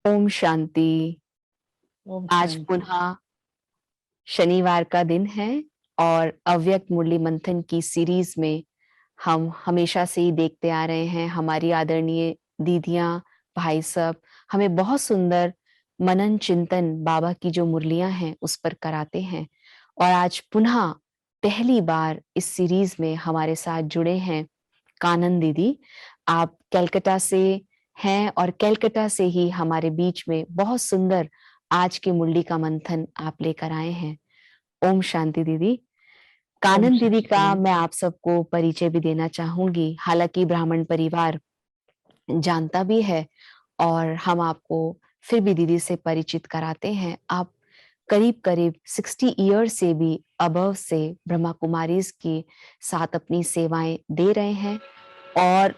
ओम शांति। ओम आज शांति। पुनः शनिवार का दिन है और अव्यक्त मुरली मंथन की सीरीज में हम हमेशा से ही देखते आ रहे हैं। हमारी आदरणीय दीदियां, भाई साहब हमें बहुत सुंदर मनन चिंतन बाबा की जो मुरलियां हैं उस पर कराते हैं। और आज पुनः पहली बार इस सीरीज में हमारे साथ जुड़े हैं कानन दीदी। आप कलकत्ता से हैं और कलकत्ता से ही हमारे बीच में बहुत सुंदर आज की मुरली का मंथन आप लेकर आए हैं। ओम शांति दीदी। ओम कानन दीदी का शांति। मैं आप सबको परिचय भी देना चाहूंगी। हालांकि ब्राह्मण परिवार जानता भी है और हम आपको फिर भी दीदी से परिचित कराते हैं। आप करीब करीब 60 ईयर से भी अबव से ब्रह्मा कुमारीज के साथ अपनी सेवाएं दे रहे हैं। और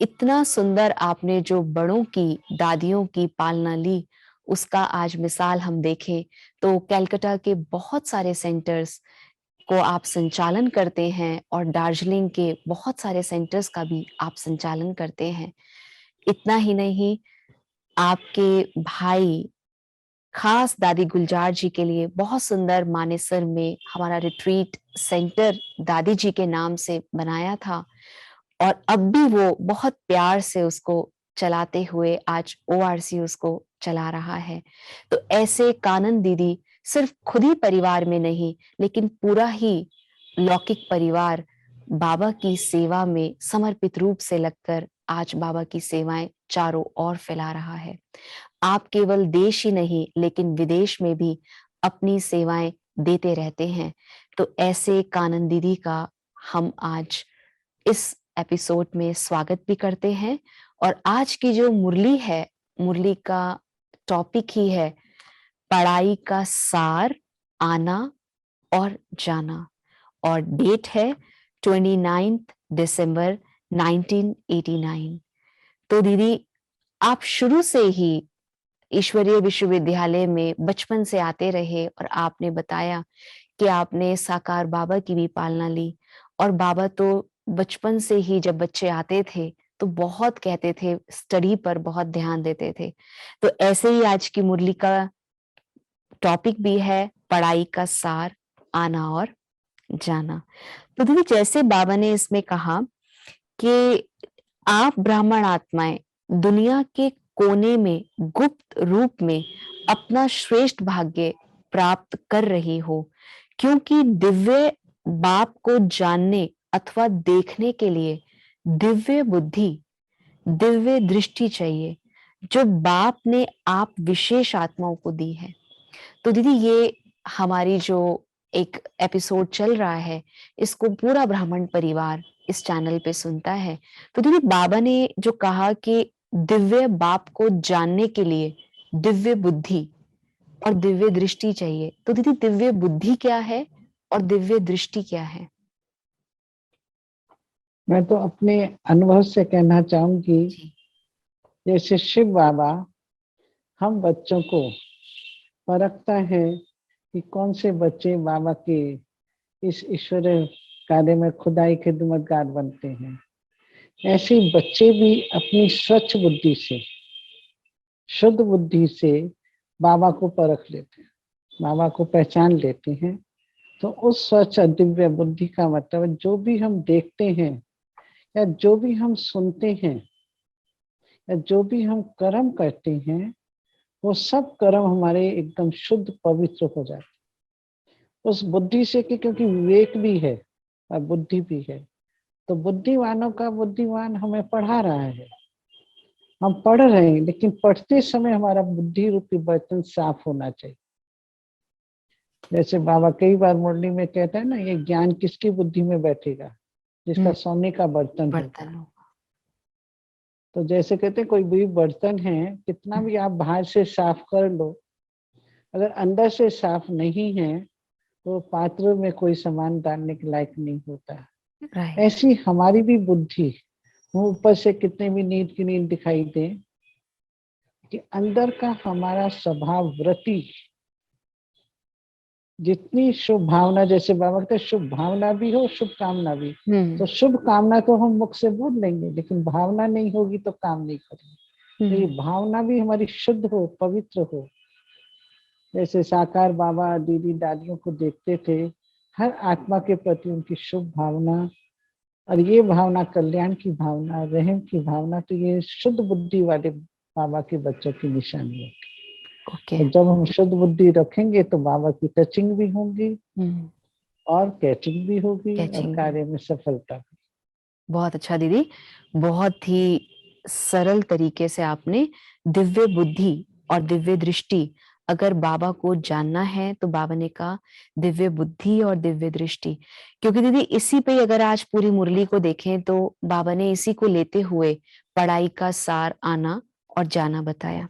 इतना सुंदर आपने जो बड़ों की, दादियों की पालना ली, उसका आज मिसाल हम देखें तो कलकत्ता के बहुत सारे सेंटर्स को आप संचालन करते हैं और दार्जिलिंग के बहुत सारे सेंटर्स का भी आप संचालन करते हैं। इतना ही नहीं, आपके भाई खास दादी गुलजार जी के लिए बहुत सुंदर मानेसर में हमारा रिट्रीट सेंटर दादी जी के नाम से बनाया था और अब भी वो बहुत प्यार से उसको चलाते हुए आज ओआरसी उसको चला रहा है। तो ऐसे कानन दीदी सिर्फ खुद ही परिवार में नहीं, लेकिन पूरा ही लौकिक परिवार बाबा की सेवा में समर्पित रूप से लगकर आज बाबा की सेवाएं चारों ओर फैला रहा है। आप केवल देश ही नहीं लेकिन विदेश में भी अपनी सेवाएं देते रहते हैं। तो ऐसे कानन दीदी का हम आज इस एपिसोड में स्वागत भी करते हैं। और आज की जो मुरली है, मुरली का टॉपिक ही है पढ़ाई का सार, आना और जाना। और डेट है 29 दिसंबर 1989। तो दीदी, आप शुरू से ही ईश्वरीय विश्वविद्यालय में बचपन से आते रहे और आपने बताया कि आपने साकार बाबा की भी पालना ली। और बाबा तो बचपन से ही जब बच्चे आते थे तो बहुत कहते थे, स्टडी पर बहुत ध्यान देते थे। तो ऐसे ही आज की मुरली का टॉपिक भी है पढ़ाई का सार, आना और जाना। तो दीदी, जैसे बाबा ने इसमें कहा कि आप ब्राह्मण आत्माएं दुनिया के कोने में गुप्त रूप में अपना श्रेष्ठ भाग्य प्राप्त कर रही हो, क्योंकि दिव्य बाप को जानने अथवा देखने के लिए दिव्य बुद्धि, दिव्य दृष्टि चाहिए, जो बाप ने आप विशेष आत्माओं को दी है। तो दीदी, ये हमारी जो एक एपिसोड चल रहा है, इसको पूरा ब्राह्मण परिवार इस चैनल पे सुनता है। तो दीदी, बाबा ने जो कहा कि दिव्य बाप को जानने के लिए दिव्य बुद्धि और दिव्य दृष्टि चाहिए, तो दीदी दिव्य बुद्धि क्या है और दिव्य दृष्टि क्या है? मैं तो अपने अनुभव से कहना चाहूंगी, जी। जैसे शिव बाबा हम बच्चों को परखता है कि कौन से बच्चे बाबा के इस ईश्वरीय कार्य में खुदाई खिदमतगार बनते हैं, ऐसे ही बच्चे भी अपनी स्वच्छ बुद्धि से, शुद्ध बुद्धि से बाबा को परख लेते हैं, बाबा को पहचान लेते हैं। तो उस स्वच्छ दिव्य बुद्धि का मतलब जो भी हम देखते हैं या जो भी हम सुनते हैं या जो भी हम कर्म करते हैं, वो सब कर्म हमारे एकदम शुद्ध पवित्र हो जाते उस बुद्धि से क्योंकि विवेक भी है और बुद्धि भी है। तो बुद्धिमानों का बुद्धिमान हमें पढ़ा रहा है, हम पढ़ रहे हैं, लेकिन पढ़ते समय हमारा बुद्धि रूपी बर्तन साफ होना चाहिए। जैसे बाबा कई बार मुरली में कहते हैं ना, ये ज्ञान किसकी बुद्धि में बैठेगा, जिसका सोने का बर्तन होगा। बर्तन। तो जैसे कहते हैं कोई भी बर्तन है, कितना भी आप बाहर से साफ कर लो, अगर अंदर से साफ नहीं है तो पात्र में कोई सामान डालने के लायक नहीं होता। राइट। ऐसी हमारी भी बुद्धि, वो ऊपर से कितने भी नीट की नीट दिखाई दे, कि अंदर का हमारा स्वभाव वृत्ति, जितनी शुभ भावना, जैसे बाबा कहते शुभ भावना भी हो शुभ कामना भी। तो शुभ कामना तो हम मुख से बोल लेंगे, लेकिन भावना नहीं होगी तो काम नहीं करेंगे। तो ये भावना भी हमारी शुद्ध हो, पवित्र हो। जैसे साकार बाबा दीदी दादियों को देखते थे, हर आत्मा के प्रति उनकी शुभ भावना, और ये भावना कल्याण की भावना, रहम की भावना, तो ये शुद्ध बुद्धि वाले बाबा के बच्चों की निशानी है। ओके। और जब हम शुद्ध बुद्धि रखेंगे तो बाबा की टचिंग भी होगी और कैचिंग भी होगी और कैचिंग। कार्य में सफलता भी। बहुत अच्छा दीदी, बहुत ही सरल तरीके से आपने दिव्य बुद्धि और दिव्य दृष्टि, अगर बाबा को जानना है तो बाबा ने कहा दिव्य बुद्धि और दिव्य दृष्टि, क्योंकि दीदी इसी पे अगर आज पूरी मुरली को देखें तो बाबा ने इसी को लेते हुए पढ़ाई का सार आना और जाना बताया।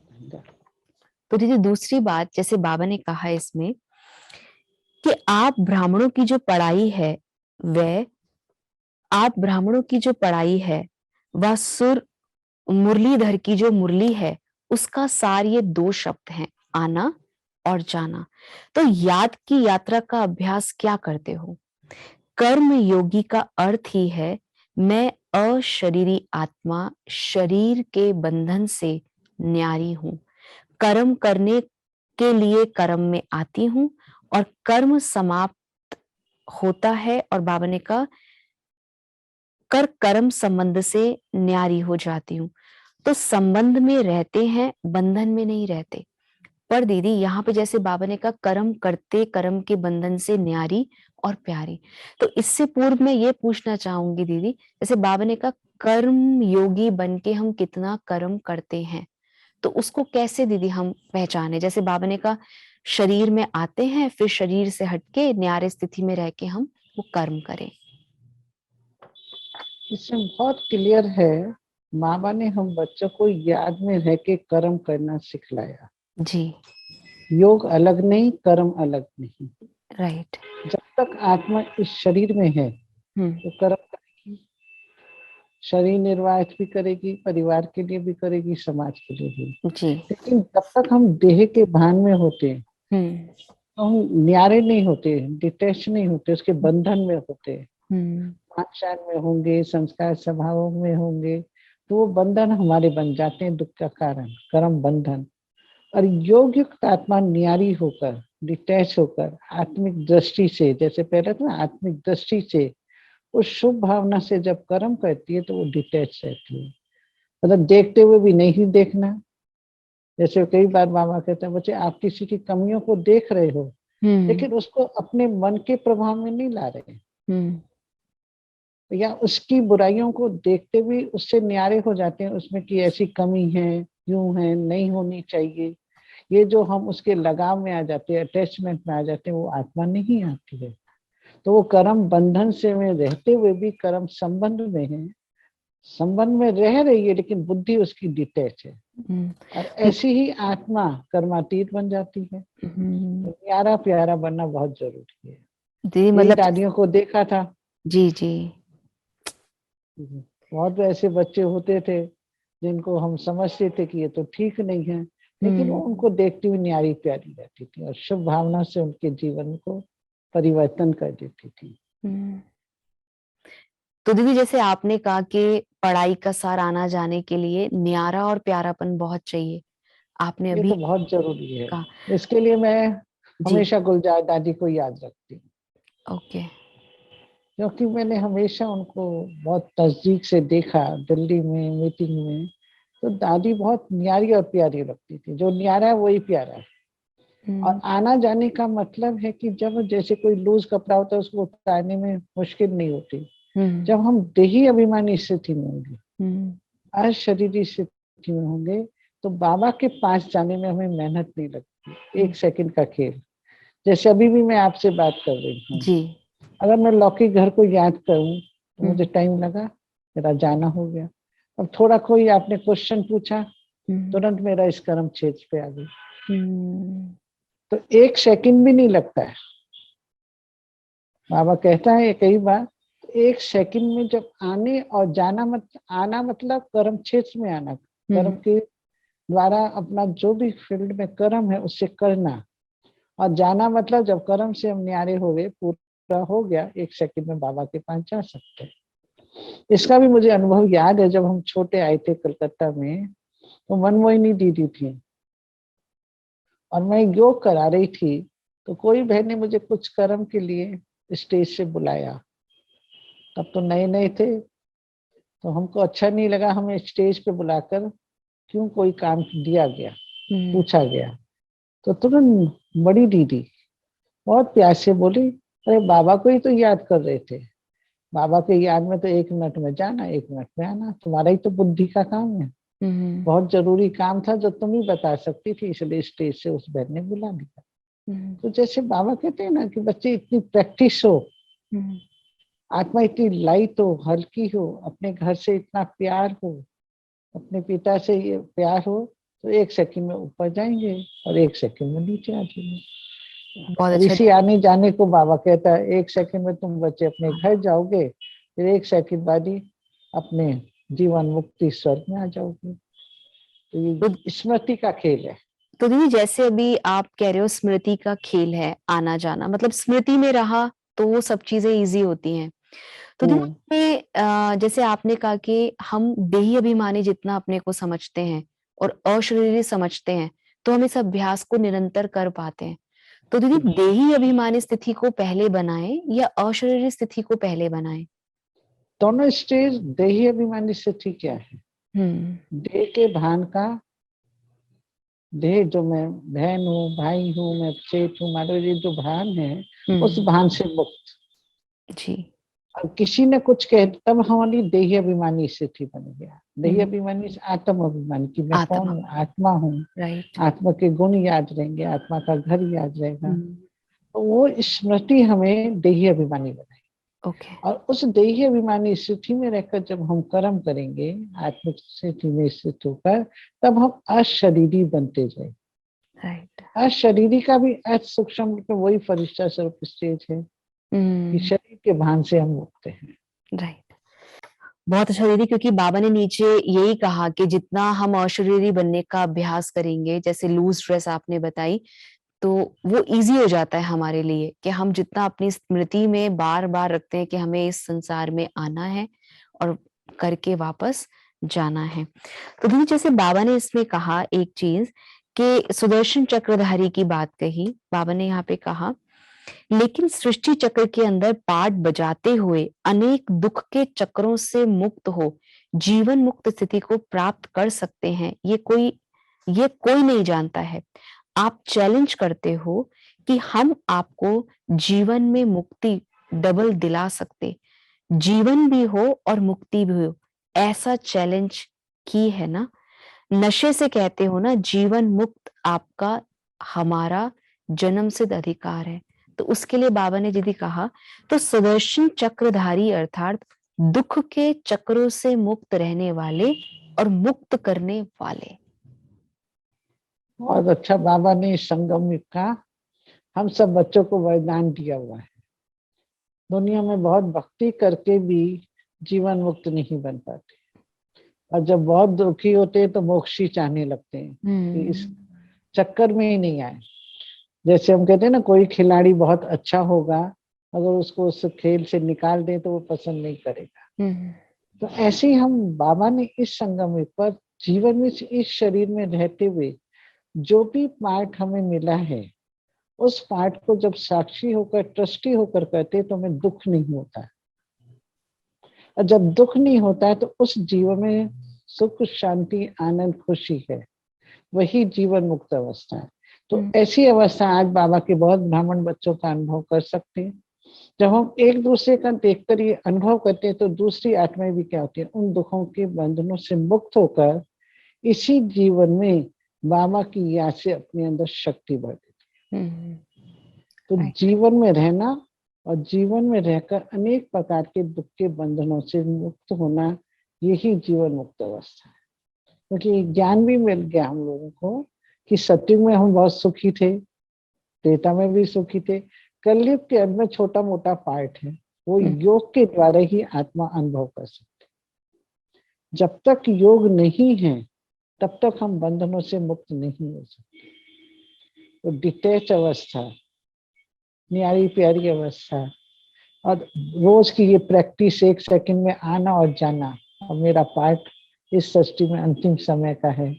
तो दीदी दूसरी बात, जैसे बाबा ने कहा इसमें कि आप ब्राह्मणों की जो पढ़ाई है वह आप ब्राह्मणों की जो पढ़ाई है वह सुर मुरलीधर की जो मुरली है उसका सार ये दो शब्द हैं, आना और जाना। तो याद की यात्रा का अभ्यास क्या करते हो? कर्म योगी का अर्थ ही है मैं अशरीरी आत्मा शरीर के बंधन से न्यारी हूं, कर्म करने के लिए कर्म में आती हूं और कर्म समाप्त होता है और बाबा ने कहा कर कर्म संबंध से न्यारी हो जाती हूँ। तो संबंध में रहते हैं, बंधन में नहीं रहते। पर दीदी यहाँ पे जैसे बाबा ने कहा कर्म करते कर्म के बंधन से न्यारी और प्यारी, तो इससे पूर्व मैं ये पूछना चाहूंगी दीदी, जैसे बाबा ने कहा कर्म योगी बन के हम कितना कर्म करते हैं, तो उसको कैसे दीदी हम पहचाने? जैसे बाबा ने कहा शरीर में आते हैं फिर शरीर से हटके न्यारे स्थिति में रह के हम वो कर्म करें। इसमें बहुत क्लियर है, बाबा ने हम बच्चों को याद में रह के कर्म करना सिखलाया। जी। योग अलग नहीं, कर्म अलग नहीं। राइट। जब तक आत्मा इस शरीर में है तो कर्म करेगी, शरीर निर्वाह भी करेगी, परिवार के लिए भी करेगी, समाज के लिए भी। जी। लेकिन जब तक हम देह के भान में होते हैं तो हम न्यारे नहीं होते, डिटैच नहीं होते, उसके बंधन में होते। आचार में होंगे, संस्कार स्वभावों में होंगे, तो वो बंधन हमारे बन जाते हैं, दुख का कारण, कर्म बंधन। और योग युक्त आत्मा न्यारी होकर, डिटैच होकर, आत्मिक दृष्टि से, जैसे पहले था ना, आत्मिक दृष्टि से, उस शुभ भावना से जब कर्म करती है तो वो डिटैच रहती है। मतलब देखते हुए भी नहीं देखना। जैसे कई बार बाबा कहते हैं बच्चे आप किसी की कमियों को देख रहे हो लेकिन उसको अपने मन के प्रभाव में नहीं ला रहे, या उसकी बुराइयों को देखते हुए उससे न्यारे हो जाते हैं उसमें कि ऐसी कमी है, यूं है, नहीं होनी चाहिए। ये जो हम उसके लगाव में आ जाते हैं, अटैचमेंट में आ जाते हैं, वो आत्मा नहीं आती है। तो वो कर्म बंधन से में रहते हुए भी कर्म संबंध में है, संबंध में रह रही है लेकिन बुद्धि उसकी डिटैच है। और ऐसी ही आत्मा कर्मातीत बन जाती है। तो प्यारा प्यारा बनना बहुत जरूरी है। दीदी यही मतलब दादियों को देखा था, जी जी। बहुत ऐसे बच्चे होते थे जिनको हम समझते थे कि ये तो ठीक नहीं है, लेकिन वो उनको देखती हुई न्यारी प्यारी रहती थी और शुभ भावना से उनके जीवन को परिवर्तन कर देती थी। तो दीदी जैसे आपने कहा कि पढ़ाई का सार आना जाने के लिए न्यारा और प्यारापन बहुत चाहिए, आपने ये अभी तो बहुत जरूरी है। कहा। इसके लिए मैं जी। हमेशा गुलजार दादी को याद रखती हूँ, ओके। क्योंकि मैंने हमेशा उनको बहुत नजदीक से देखा, दिल्ली में मीटिंग में। तो दादी बहुत न्यारी और प्यारी लगती थी, जो न्यारा है वही प्यारा है। और आना जाने का मतलब है कि जब जैसे कोई लूज कपड़ा होता है उसको उतारने में मुश्किल नहीं होती। जब हम देही अभिमानी स्थिति में होंगे, अशरीरी स्थिति में होंगे, तो बाबा के पास जाने में हमें मेहनत नहीं लगती, 1 सेकंड का खेल। जैसे अभी भी मैं आपसे बात कर रही हूँ, जी। अगर मैं लौकिक घर को याद करूं तो मुझे टाइम लगा, मेरा जाना हो गया। अब थोड़ा कोई आपने क्वेश्चन पूछा, तुरंत मेरा इस कर्म क्षेत्र पे आ गई, तो 1 सेकंड भी नहीं लगता है। बाबा कहता है कई बार, 1 सेकंड में जब आने और जाना, आना मतलब कर्म क्षेत्र में आना, कर्म के द्वारा अपना जो भी फील्ड में कर्म है उससे करना, और जाना मतलब जब कर्म से हम न्यारे हो गए, पूरा हो गया, 1 सेकंड में बाबा के पास जा सकते हैं। इसका भी मुझे अनुभव याद है, जब हम छोटे आए थे कलकत्ता में, तो मनमोहिनी दीदी थी और मैं योग करा रही थी, तो कोई बहन ने मुझे कुछ कर्म के लिए स्टेज से बुलाया। तब तो नए नए थे, तो हमको अच्छा नहीं लगा, हमें स्टेज पे बुलाकर क्यों कोई काम दिया गया, पूछा गया। तो तुरंत बड़ी दीदी बहुत प्यार से बोली, अरे बाबा को ही तो याद कर रहे थे, बाबा के याद में तो 1 मिनट में जाना 1 मिनट में आना, तुम्हारा ही तो बुद्धि का काम है, बहुत जरूरी काम था जो तुम ही बता सकती थी, इसलिए स्टेज से उस बहन ने बुला लिया। तो जैसे बाबा कहते हैं ना कि बच्चे इतनी प्रैक्टिस हो, आत्मा इतनी लाइट हो, हल्की हो, अपने घर से इतना प्यार हो, अपने पिता से ये प्यार हो, तो 1 सेकंड में ऊपर जाएंगे और 1 सेकंड में नीचे आ जाएंगे। बहुत और अच्छा। इसी आने जाने को बाबा कहता है 1 सेकंड में तुम बच्चे अपने घर जाओगे, फिर 1 सेकंड बाद ही अपने जीवन मुक्ति स्वर्ग में आ जाओगे। तो तो, ये स्मृति का खेल है। तो दीदी जैसे अभी आप कह रहे हो स्मृति का खेल है, आना जाना, मतलब स्मृति में रहा तो वो सब चीजें इजी होती हैं। तो दीदी जैसे आपने कहा कि हम देही अभिमानी जितना अपने को समझते हैं और अशरीरी समझते हैं, तो हम इस अभ्यास को निरंतर कर पाते हैं। तो दीदी देही अभिमानी स्थिति को पहले बनाए या अशरीरी स्थिति को पहले बनाए? दोनों स्टेज देही अभिमानी स्थिति क्या है? देह के भान का, देह जो मैं बहन हूँ, भाई हूँ, मैं सेठ हूँ, मानो ये जो भान है उस भान से मुक्त। जी। और किसी ने कुछ कह तब हमारी देही अभिमानी स्थिति बन गया। देही अभिमानी से आत्म अभिमानी की मैं कौन हूँ, आत्मा हूँ, राइट। आत्मा के गुण याद रहेंगे, आत्मा का घर याद रहेगा। तो वो स्मृति हमें देही अभिमानी बनाए। ओके। और उस देही अभिमानी स्थिति में रहकर जब हम कर्म करेंगे, आत्मिक स्थिति में स्थित होकर, तब हम अशरीरी बनते जाए। राइट। अशरीरी का भी सूक्ष्म में वही फरिश्ता स्वरूप स्टेज है कि शरीर के भान से हम मुक्त हैं। राइट। बहुत अच्छा दीदी, क्योंकि बाबा ने नीचे यही कहा कि जितना हम अशरीरी बनने का अभ्यास करेंगे, जैसे लूज ड्रेस आपने बताई, तो वो इजी हो जाता है हमारे लिए कि हम जितना अपनी स्मृति में बार बार रखते हैं कि हमें इस संसार में आना है और करके वापस जाना है। तो दीदी जैसे बाबा ने इसमें कहा एक चीज कि सुदर्शन चक्रधारी की बात कही, बाबा ने यहाँ पे कहा, लेकिन सृष्टि चक्र के अंदर पाठ बजाते हुए अनेक दुख के चक्रों से मुक्त हो जीवन मुक्त स्थिति को प्राप्त कर सकते हैं, ये कोई नहीं जानता है। आप चैलेंज करते हो कि हम आपको जीवन में मुक्ति डबल दिला सकते, जीवन भी हो और मुक्ति भी हो, ऐसा चैलेंज की है ना। नशे से कहते हो ना, जीवन मुक्त आपका हमारा जन्म सिद्ध अधिकार है। तो उसके लिए बाबा ने यदि कहा, तो सुदर्शन चक्रधारी अर्थात दुख के चक्रों से मुक्त रहने वाले और मुक्त करने वाले। और अच्छा बाबा ने संगम युग का हम सब बच्चों को वरदान दिया हुआ है। दुनिया में बहुत भक्ति करके भी जीवन मुक्त नहीं बन पाते, और जब बहुत दुखी होते हैं तो मोक्ष ही चाहने लगते हैं कि इस चक्कर में ही नहीं आए। जैसे हम कहते हैं ना, कोई खिलाड़ी बहुत अच्छा होगा, अगर उसको उस खेल से निकाल दें तो वो पसंद नहीं करेगा। तो ऐसे ही हम बाबा ने इस संगम युग पर जीवन में इस शरीर में रहते हुए जो भी पार्ट हमें मिला है, उस पार्ट को जब साक्षी होकर, ट्रस्टी होकर करते तो हमें दुख नहीं होता है। और जब दुख नहीं होता है तो उस जीवन में सुख, शांति, आनंद, खुशी है, वही जीवन मुक्त अवस्था है। तो ऐसी अवस्था आज बाबा के बहुत ब्राह्मण बच्चों का अनुभव कर सकते हैं। जब हम एक दूसरे का देखकर ये अनुभव करते हैं तो दूसरी आत्माएं भी क्या होती है, उन दुखों के बंधनों से मुक्त होकर इसी जीवन में बाबा की याद से अपने अंदर शक्ति बढ़ देती है। तो जीवन में रहना और जीवन में रहकर अनेक प्रकार के दुख के बंधनों से मुक्त होना, यही जीवन मुक्त अवस्था है। क्योंकि ज्ञान भी मिल गया हम लोगों को कि सत्युग में हम बहुत सुखी थे, त्रेता में भी सुखी थे, कलयुग के अंत में छोटा मोटा पार्ट है, वो योग के द्वारा ही आत्मा अनुभव कर सकते। जब तक योग नहीं है तब तक हम बंधनों से मुक्त नहीं हो सकते। तो डिटैच अवस्था, न्यारी प्यारी अवस्था, और रोज की ये प्रैक्टिस 1 सेकंड में आना और जाना, और मेरा पार्ट इस सृष्टि में अंतिम समय का है,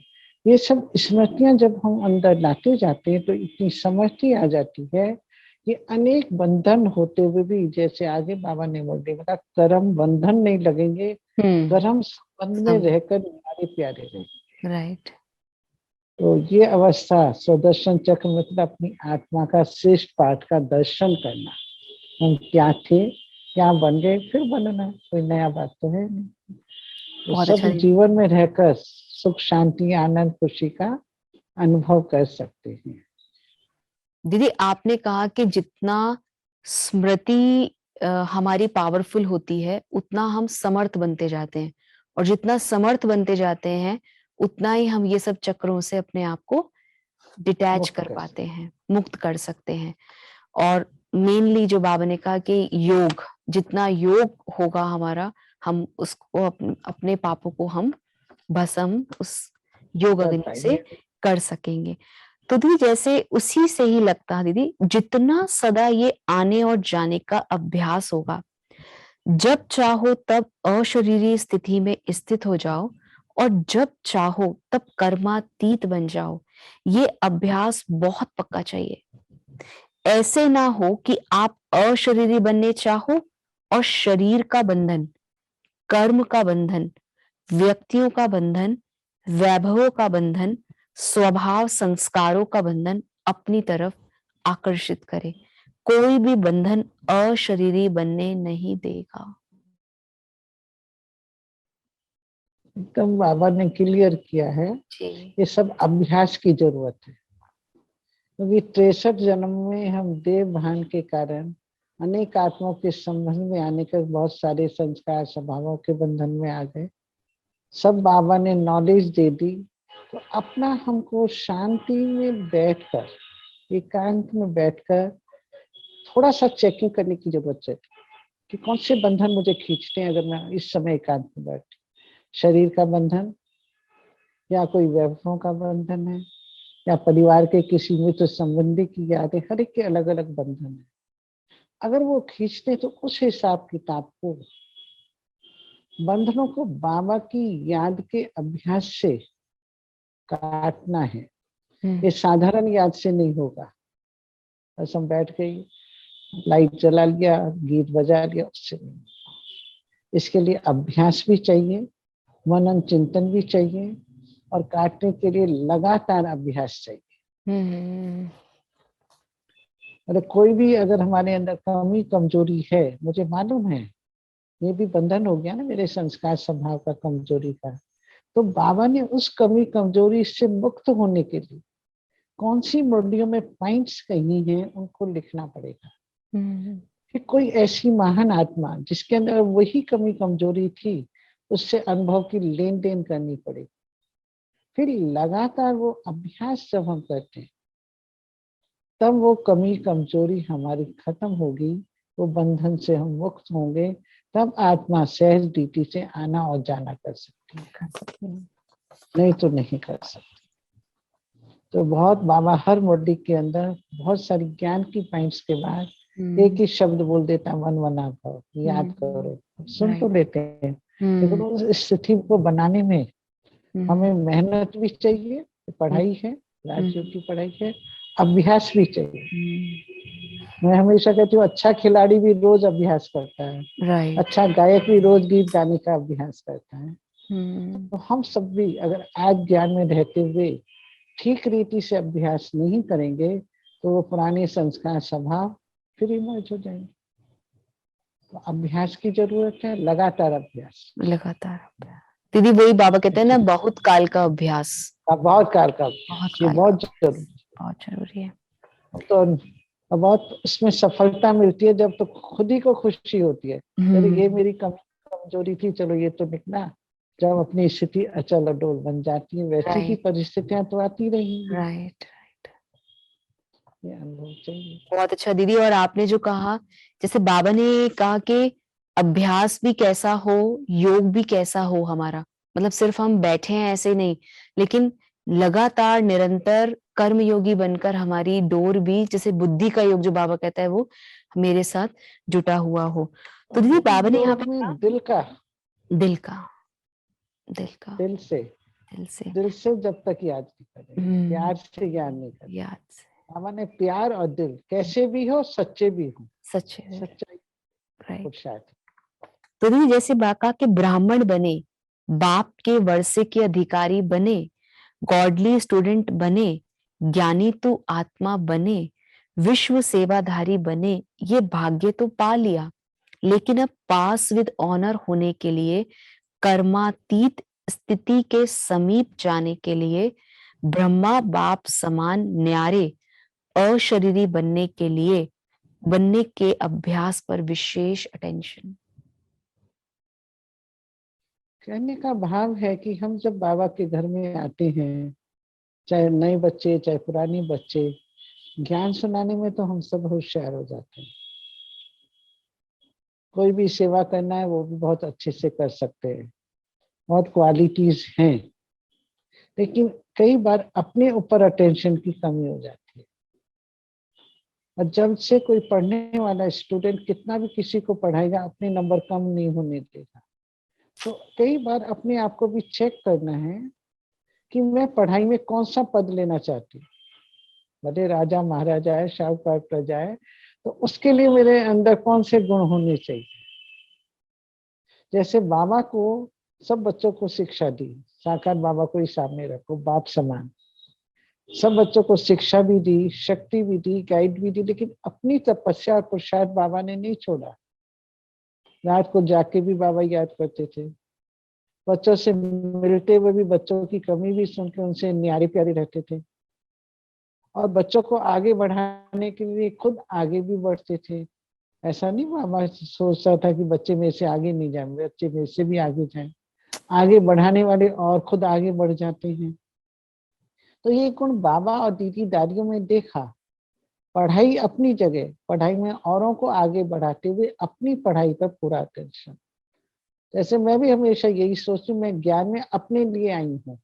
ये सब स्मृतियां जब हम अंदर लाते जाते हैं तो इतनी समझती आ जाती है कि अनेक बंधन होते हुए भी, जैसे आगे बाबा ने मुझे बताया, कर्म बंधन नहीं लगेंगे, कर्म संबंध में सम रहकर हमारे प्यारे रहेंगे। राइट। तो ये अवस्था सुदर्शन चक्र मतलब अपनी आत्मा का श्रेष्ठ पाठ का दर्शन करना। हम क्या थे, क्या बन गए, फिर बनना, कोई नया बात तो है नहीं। तो बहुत सब अच्छा दीदी। जीवन में रहकर सुख शांति आनंद खुशी का अनुभव कर सकते हैं। दीदी आपने कहा कि जितना स्मृति हमारी पावरफुल होती है उतना हम समर्थ बनते जाते हैं, और जितना समर्थ बनते जाते हैं उतना ही हम ये सब चक्रों से अपने आप को डिटैच मुक्त कर कर पाते सकते हैं, मुक्त कर सकते हैं। और मेनली जो बाबा ने कहा कि योग, जितना योग होगा हमारा, हम उसको अपने पापों को हम भस्म उस योग कर अग्नि से पाएंगे। कर सकेंगे। तो दीदी जैसे उसी से ही लगता है दीदी, जितना सदा ये आने और जाने का अभ्यास होगा, जब चाहो तब अशरीरी स्थिति में स्थित हो जाओ और जब चाहो तब कर्मातीत बन जाओ, ये अभ्यास बहुत पक्का चाहिए। ऐसे ना हो कि आप अशरीरी बनने चाहो और शरीर का बंधन, कर्म का बंधन, व्यक्तियों का बंधन, वैभवों का बंधन, स्वभाव संस्कारों का बंधन अपनी तरफ आकर्षित करे। कोई भी बंधन अशरीरी बनने नहीं देगा। एकदम बाबा ने क्लियर किया है। जी। ये सब अभ्यास की जरूरत है, क्योंकि 63 जन्म में हम देव भान के कारण अनेक आत्माओं के संबंध में आने के बहुत सारे संस्कार स्वभावों के बंधन में आ गए। सब बाबा ने नॉलेज दे दी, तो अपना हमको शांति में बैठकर, एकांत में बैठकर थोड़ा सा चेकिंग करने की जरूरत है कि कौन से बंधन मुझे खींचते हैं अगर मैं इस समय एकांत में बैठ। शरीर का बंधन, या कोई वैभवों का बंधन है, या परिवार के किसी मित्र संबंधी की यादें, हर एक के अलग अलग बंधन है। अगर वो खींचते तो उस हिसाब किताब को, बंधनों को बाबा की याद के अभ्यास से काटना है। ये साधारण याद से नहीं होगा, बस हम बैठ गए, लाइट जला लिया, गीत बजा लिया, उससे नहीं। इसके लिए अभ्यास भी चाहिए, मनन चिंतन भी चाहिए, और काटने के लिए लगातार अभ्यास चाहिए। हम्म। अरे कोई भी अगर हमारे अंदर कमी कमजोरी है, मुझे मालूम है, ये भी बंधन हो गया ना मेरे संस्कार स्वभाव का, कमजोरी का, तो बाबा ने उस कमी कमजोरी से मुक्त होने के लिए कौन सी मुरलियों में पॉइंट्स कही हैं उनको लिखना पड़ेगा। कि कोई ऐसी महान आत्मा जिसके अंदर वही कमी कमजोरी थी, उससे अनुभव की लेन देन करनी पड़ेगी। फिर लगातार वो अभ्यास जब हम करते हैं, तब वो कमी कमजोरी हमारी खत्म होगी, वो बंधन से हम मुक्त होंगे, तब आत्मा सहज रीति से आना और जाना कर सकती है, नहीं तो नहीं कर सकती। तो बहुत बाबा हर मुरली के अंदर बहुत सारी ज्ञान की पॉइंट्स के बाद एक ही शब्द बोल देता, मन मना भाव, याद करो, सुन तो राइट। लेते हैं, लेकिन उस स्थिति को बनाने में हमें मेहनत भी चाहिए, पढ़ाई है, राजयोग की पढ़ाई है, अभ्यास भी चाहिए। मैं हमेशा कहती हूँ, अच्छा खिलाड़ी भी रोज अभ्यास करता है, राइट। अच्छा गायक भी रोज गीत गाने का अभ्यास करता है। तो हम सब भी अगर आज ज्ञान में रहते हुए ठीक रीति से अभ्यास नहीं करेंगे, तो वो पुराने संस्कार स्वभाव फिर इमर्ज हो जाएंगे। तो अभ्यास की जरूरत है, लगातार अभ्यास। लगातार अभ्यास। दीदी वही बाबा कहते हैं ना, बहुत काल का अभ्यास। बहुत काल का बहुत अभ्यास, ये काल का बहुत जरूरी बहुत जरूरी है। है। तो बहुत इसमें सफलता मिलती है जब तो खुद ही को खुशी होती है, चलो ये मेरी कमजोरी थी, चलो ये तो निकला। जब अपनी स्थिति अचल अडोल बन जाती है, वैसी ही राइट। परिस्थितियां तो आती रहेंगी। राइट। ये अनुभव चाहिए। बहुत अच्छा दीदी। और आपने जो कहा, जैसे बाबा ने कहा कि अभ्यास भी कैसा हो, योग भी कैसा हो हमारा, मतलब सिर्फ हम बैठे हैं ऐसे नहीं, लेकिन लगातार निरंतर कर्म योगी बनकर हमारी डोर भी, जैसे बुद्धि का योग जो बाबा कहता है, वो मेरे साथ जुटा हुआ हो। तो और दीदी वो भी बाबा ने यहाँ योग पे कहा में दिल का, दिल का, दिल का, दिल से दिल से जब तक याद नहीं करें, प्यार से ज्ञान नहीं करें। याद से, बाबा ने प्यार और दिल कैसे भी हो, सच्चे भी हो, सच्चे में, सच्चाई राइट। पुरुषार्थ। तो दीदी जैसे बाका के ब्राह्मण बने, बाप के वर्षे के अधिकारी बने, गॉडली स्टूडेंट बने, ज्ञानी तो आत्मा बने, विश्व सेवाधारी बने, ये भाग्य तो पा लिया, लेकिन अब पास विद ऑनर होने के लिए, कर्मातीत स्थिति के समीप जाने के लिए, ब्रह्मा बाप समान न्यारे अशरीरी बनने के लिए, बनने के अभ्यास पर विशेष अटेंशन। कहने का भाव है कि हम जब बाबा के घर में आते हैं, चाहे नए बच्चे चाहे पुराने बच्चे, ज्ञान सुनाने में तो हम सब होशियार हो जाते हैं। कोई भी सेवा करना है वो भी बहुत अच्छे से कर सकते हैं, बहुत क्वालिटीज हैं, लेकिन कई बार अपने ऊपर अटेंशन की कमी हो जाती है। और जब से कोई पढ़ने वाला स्टूडेंट कितना भी किसी को पढ़ाएगा, अपने नंबर कम नहीं होने देगा। तो कई बार अपने आप को भी चेक करना है कि मैं पढ़ाई में कौन सा पद लेना चाहती हूँ। भले राजा महाराजा है, शाहूकार प्रजा है, तो उसके लिए मेरे अंदर कौन से गुण होने चाहिए। जैसे बाबा को सब बच्चों को शिक्षा दी, साकार बाबा को ही सामने रखो, बाप समान। सब बच्चों को शिक्षा भी दी, शक्ति भी दी, गाइड भी दी, लेकिन अपनी तपस्या और पुरुषार्थ बाबा ने नहीं छोड़ा। रात को जाके भी बाबा याद करते थे, बच्चों से मिलते हुए भी बच्चों की कमी भी सुन के उनसे न्यारे प्यारे रहते थे, और बच्चों को आगे बढ़ाने के लिए खुद आगे भी बढ़ते थे। ऐसा नहीं बाबा सोचता था कि बच्चे मेरे से आगे नहीं जाए, बच्चे मेरे से भी आगे जाए। आगे बढ़ाने वाले और खुद आगे बढ़ जाते हैं। तो ये गुण बाबा और दीदी दादियों में देखा। पढ़ाई अपनी जगह, पढ़ाई में औरों को आगे बढ़ाते हुए अपनी पढ़ाई पर पूरा अटेंशन। जैसे मैं भी हमेशा यही सोचती हूँ, मैं ज्ञान में अपने लिए आई हूँ।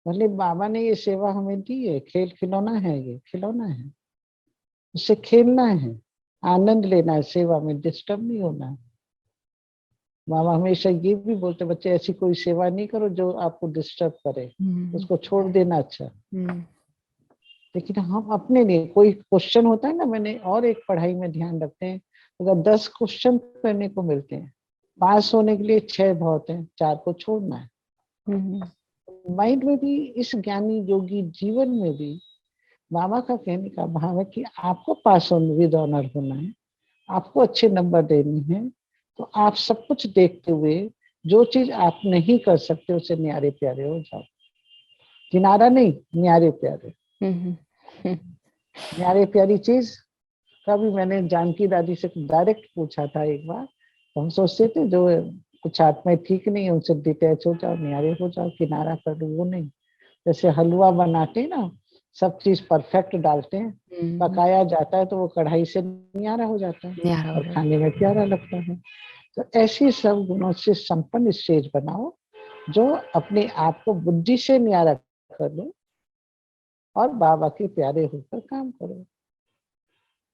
भले बाबा ने ये सेवा हमें दी है, खेल खिलौना है, ये खिलौना है, उससे खेलना है, आनंद लेना है, सेवा में डिस्टर्ब नहीं होना है। बाबा हमेशा ये भी बोलते, बच्चे ऐसी कोई सेवा नहीं करो जो आपको डिस्टर्ब करे, उसको छोड़ देना अच्छा। लेकिन हम अपने लिए कोई क्वेश्चन होता है ना, मैंने और एक पढ़ाई में ध्यान रखते हैं, अगर 10 क्वेश्चन करने को मिलते हैं, पास होने के लिए 6 बहुत है, 4 को छोड़ना है। माइंड में भी, इस ज्ञानी योगी जीवन में भी बाबा का कहने का भाव है कि आपको पास ऑन विद ऑनर होना है, आपको अच्छे नंबर देने हैं, तो आप सब कुछ देखते हुए जो चीज आप नहीं कर सकते उसे न्यारे प्यारे हो जाओ। किनारा नहीं, न्यारे प्यारे। न्यारे प्यारी चीज का भी मैंने जानकी दादी से डायरेक्ट पूछा था एक बार। तो हम सोचते थे जो कुछ आत्माएं ठीक नहीं है उनसे डिटैच हो जाओ, न्यारे हो जाओ, किनारा कर दो, वो नहीं। जैसे हलवा बनाते ना, सब चीज परफेक्ट डालते हैं, पकाया जाता है तो वो कढ़ाई से न्यारा हो जाता है और खाने में प्यारा लगता है। तो ऐसी सब गुणों से संपन्न स्टेज बनाओ जो अपने आप को बुद्धि से न्यारा कर लो और बाबा के प्यारे होकर काम करो।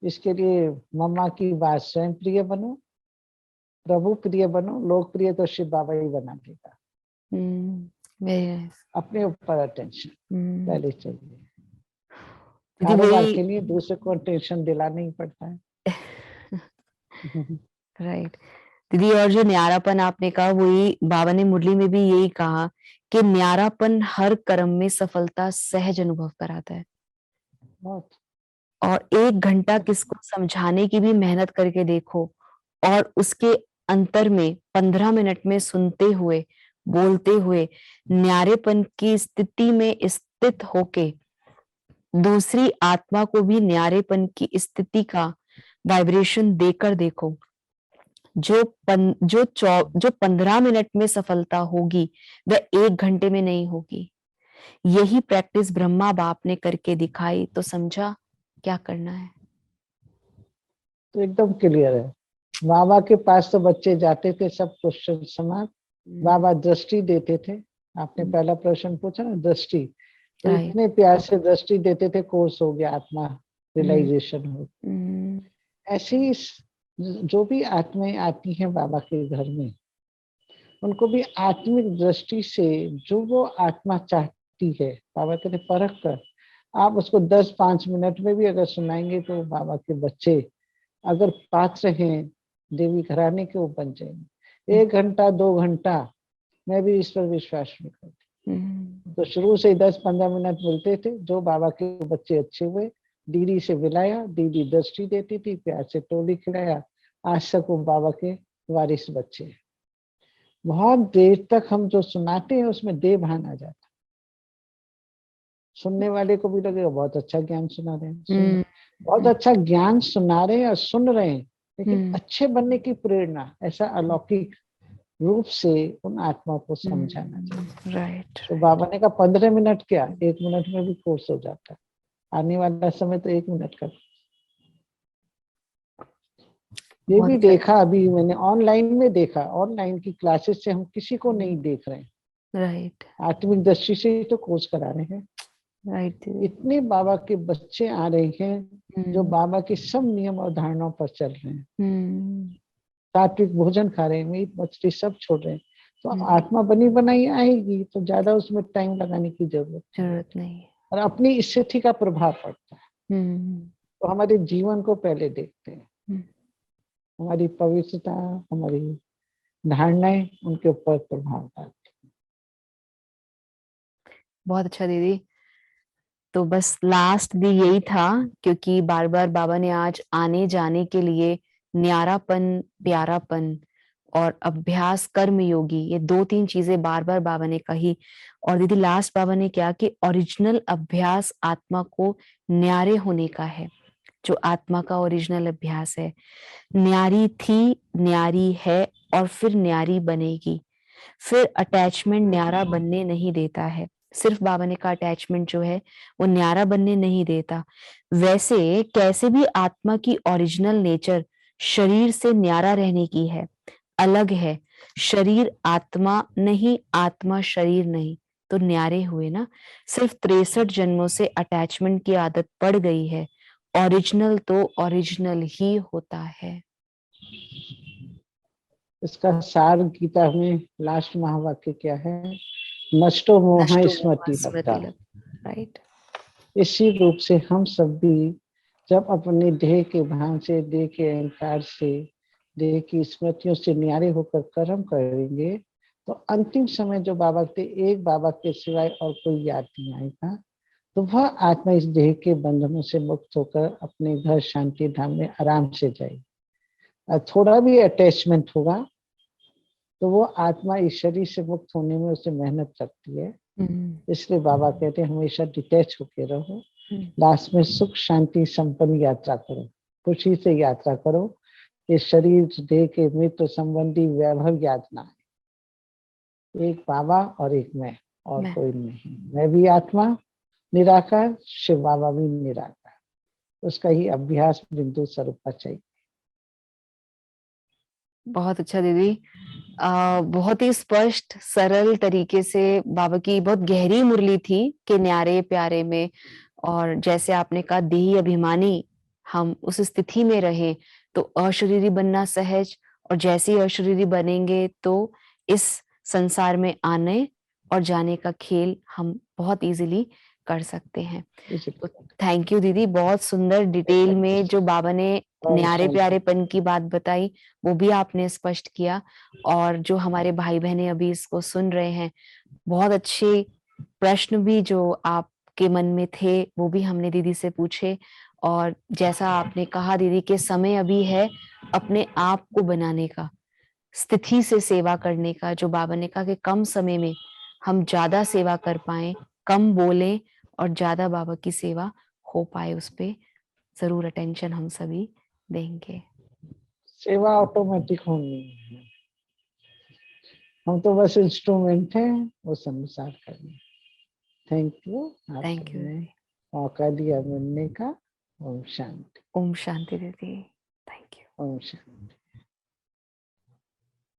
इसके लिए मम्मा की बात स्वयं प्रिय बनो, प्रभु प्रिय बनो, लोक प्रिय तो शिव बाबा ही बना देगा। Very nice. अपने ऊपर अटेंशन पहले चाहिए। दीदी कारोबार वही के लिए दूसरे को अटेंशन दिलाना ही पड़ता है। राइट दीदी, और जो न्यारापन आपने कहा, वही बाबा ने मुरली में भी यही कहा कि न्यारापन हर कर्म में सफलता सहज अनुभव कराता है। बहुत। और 1 घंटा किसको समझाने की भी मेहनत करके देखो, और उसके अंतर में 15 मिनट में सुनते हुए, बोलते हुए, न्यारेपन की स्थिति में स्थित होके दूसरी आत्मा को भी न्यारेपन की स्थिति का वाइब्रेशन देकर देखो। जो 15 मिनट में सफलता होगी वह 1 घंटे में नहीं होगी। यही प्रैक्टिस ब्रह्मा बाप ने करके दिखाई, तो समझा क्या करना है। तो एकदम क्लियर है। बाबा के पास तो बच्चे जाते थे, सब क्वेश्चन समाप्त। बाबा दृष्टि देते थे। आपने पहला प्रश्न पूछा ना, दृष्टि, तो इतने प्यार से दृष्टि देते थे, कोर्स हो गया, आत्मा रियलाइजेशन हो। ऐसी जो भी आत्माएं आती हैं बाबा के घर में, उनको भी आत्मिक दृष्टि से जो वो आत्मा चाहती है, बाबा कहते परख कर आप उसको 10-5 मिनट में भी अगर सुनाएंगे तो बाबा के बच्चे अगर पात्र हैं देवी घराने के, वो बन जाएंगे। 1 घंटा 2 घंटा मैं भी इस पर विश्वास नहीं करती। तो शुरू से 10-15 मिनट मिलते थे, जो बाबा के बच्चे अच्छे हुए दीदी से मिलाया, दीदी दृष्टि देती थी, प्यार से टोली खिलाया, आज तक वो बाबा के वारिस बच्चे हैं। बहुत देर तक हम जो सुनाते हैं उसमें देह भान आ जाता, सुनने वाले को भी लगेगा बहुत अच्छा ज्ञान सुना रहे हैं, बहुत अच्छा ज्ञान सुना रहे हैं और सुन रहे हैं, लेकिन अच्छे बनने की प्रेरणा, ऐसा अलौकिक रूप से उन आत्मा को समझाना चाहिए। राइट। तो बाबा ने कहा 15 मिनट क्या, 1 मिनट में भी कोर्स हो जाता है। आने वाला समय तो 1 मिनट का। ये भी देखा अभी मैंने ऑनलाइन में देखा, ऑनलाइन की क्लासेस से हम किसी को नहीं देख रहे हैं, राइट। आत्मिक दृष्टि से ही तो कोर्स करा रहे हैं। राइट। इतने बाबा के बच्चे आ रहे हैं जो बाबा के सब नियम और धारणाओं पर चल रहे हैं, सात्विक भोजन खा रहे हैं, मीट मछली सब छोड़ रहे हैं। तो आत्मा बनी बनाई आएगी, तो ज्यादा उसमें टाइम लगाने की जरूरत नहीं है, और अपनी स्थिति का प्रभाव पड़ता है। तो हमारे जीवन को पहले देखते हैं, हमारी पवित्रता, हमारी धारणाएं उनके ऊपर प्रभाव डालती हैं। बहुत अच्छा दीदी। तो बस लास्ट भी यही था, क्योंकि बार बार बाबा ने आज आने जाने के लिए न्यारापन, प्यारापन और अभ्यास कर्म योगी, ये 2-3 चीजें बार बार बाबा ने कही। और दीदी लास्ट बाबा ने क्या कि ओरिजिनल अभ्यास आत्मा को न्यारे होने का है, जो आत्मा का ओरिजिनल अभ्यास है। न्यारी थी, न्यारी है और फिर न्यारी बनेगी। फिर अटैचमेंट न्यारा बनने नहीं देता है। सिर्फ बाबा ने कहा अटैचमेंट जो है वो न्यारा बनने नहीं देता। वैसे कैसे भी आत्मा की ओरिजिनल नेचर शरीर से न्यारा रहने की है, अलग है। शरीर आत्मा नहीं, आत्मा शरीर नहीं, तो न्यारे हुए ना। सिर्फ 63 जन्मों से अटैचमेंट की आदत पड़ गई है। ओरिजिनल तो ओरिजिनल ही होता है। इसका सार गीता में लास्ट महावाक्य क्या है? नष्टो मोह स्मृति लब्धा। राइट। इसी रूप से हम सब भी जब अपने देह के भान से, देह के अहंकार से, देह की स्मृतियों से न्यारे होकर कर्म करेंगे, तो अंतिम समय जो बाबा के, एक बाबा के सिवाय और कोई याद नहीं आएगा, तो वह आत्मा इस देह के बंधनों से मुक्त होकर अपने घर शांति धाम में आराम से जाएगी। और थोड़ा भी अटैचमेंट होगा तो वो आत्मा इस शरीर से मुक्त होने में उसे मेहनत लगती है। इसलिए बाबा कहते हैं हमेशा डिटैच होके रहो, लास्ट में सुख शांति संपन्न यात्रा करो, खुशी से यात्रा करो। इस शरीर देह के मृत्यु संबंधी वैभव याद ना आए। एक बाबा और एक मैं, और कोई नहीं। मैं भी आत्मा निराकार, शिव बाबा भी निराकार, उसका ही अभ्यास बिंदु स्वरूप का चाहिए। बहुत अच्छा दीदी। बहुत ही स्पष्ट सरल तरीके से बाबा की बहुत गहरी मुरली थी कि न्यारे प्यारे में, और जैसे आपने कहा देही अभिमानी हम उस स्थिति में रहे तो अशरीरी बनना सहज, और जैसे ही अशरीरी बनेंगे तो इस संसार में आने और जाने का खेल हम बहुत इजीली कर सकते हैं। तो थैंक यू दीदी, बहुत सुंदर डिटेल में जो बाबा ने न्यारे प्यारेपन की बात बताई वो भी आपने स्पष्ट किया। और जो हमारे भाई बहनें अभी इसको सुन रहे हैं, बहुत अच्छे प्रश्न भी जो आपके मन में थे वो भी हमने दीदी से पूछे। और जैसा आपने कहा दीदी के समय अभी है अपने आप को बनाने का, स्थिति से सेवा करने का, जो बाबा ने कहा कि कम समय में हम ज्यादा सेवा कर पाए, कम बोलें और ज्यादा बाबा की सेवा हो पाए, उस पे जरूर अटेंशन हम सभी देंगे। सेवा ऑटोमेटिक होनी है, हम तो बस इंस्ट्रूमेंट हैं उस अनुसार करने। थैंक यू, आप सबने मौका दिया मिलने का। ओम शांति। ओम शांति दीदी। Thank you. ओम शांति।